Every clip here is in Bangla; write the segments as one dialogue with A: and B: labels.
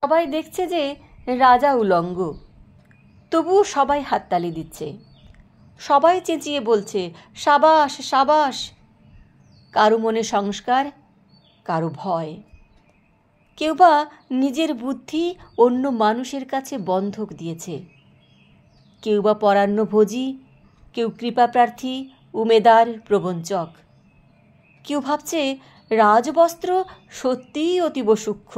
A: সবাই দেখছে যে রাজা উলঙ্গ, তবুও সবাই হাততালি দিচ্ছে, সবাই চেঁচিয়ে বলছে সাবাস সাবাস। কারো মনে সংস্কার, কারো ভয়, কেউ বা নিজের বুদ্ধি অন্য মানুষের কাছে বন্ধক দিয়েছে, কেউ বা পরাহ্নভোজী, কেউ কৃপাপ্রার্থী, উমেদার, প্রবঞ্চক। কেউ ভাবছে রাজবস্ত্র সত্যিই অতীব সূক্ষ্ম,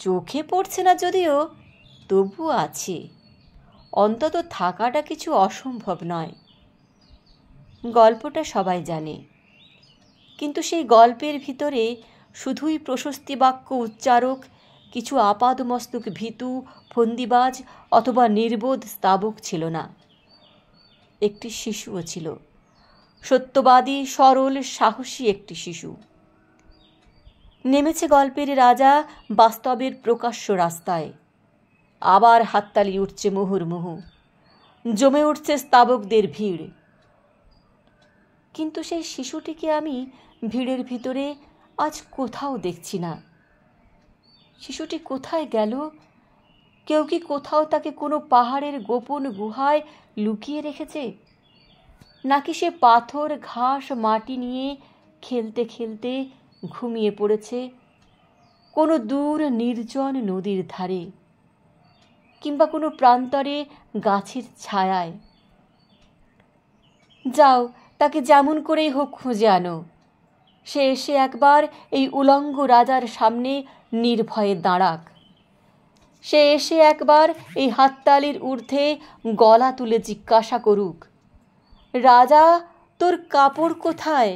A: চোখে পড়ছে না যদিও, তবু আছে, অন্তত থাকাটা কিছু অসম্ভব নয়। গল্পটা সবাই জানে, কিন্তু সেই গল্পের ভিতরে শুধুই প্রশস্তি বাক্য উচ্চারক, কিছু আপাদমস্তক ভীতু, ফন্দিবাজ অথবা নির্বোধ স্তাবক ছিল না। একটি শিশুও ছিল, সত্যবাদী, সরল, সাহসী একটি শিশু। নেমেছে গল্পের রাজা বাস্তবের প্রকাশ্য রাস্তায়। আবার হাততালি উঠছে মুহুর্মুহু, জমে উঠছে স্তাবকদের ভিড়। কিন্তু সেই শিশুটিকে আমি ভিড়ের ভিতরে আজ কোথাও দেখছি না। শিশুটি কোথায় গেল? কেউ কি কোথাও তাকে কোনো পাহাড়ের গোপন গুহায় লুকিয়ে রেখেছে? নাকি সে পাথর, ঘাস, মাটি নিয়ে খেলতে খেলতে ঘুমিয়ে পড়েছে কোনো দূর নির্জন নদীর ধারে, কিংবা কোনো প্রান্তরে গাছের ছায়ায়? যাও, তাকে যেমন করেই হোক খুঁজে আনো। সে এসে একবার এই উলঙ্গ রাজার সামনে নির্ভয়ে দাঁড়াক। সে এসে একবার এই হাততালির ঊর্ধ্বে গলা তুলে জিজ্ঞাসা করুক, রাজা, তোর কাপড় কোথায়?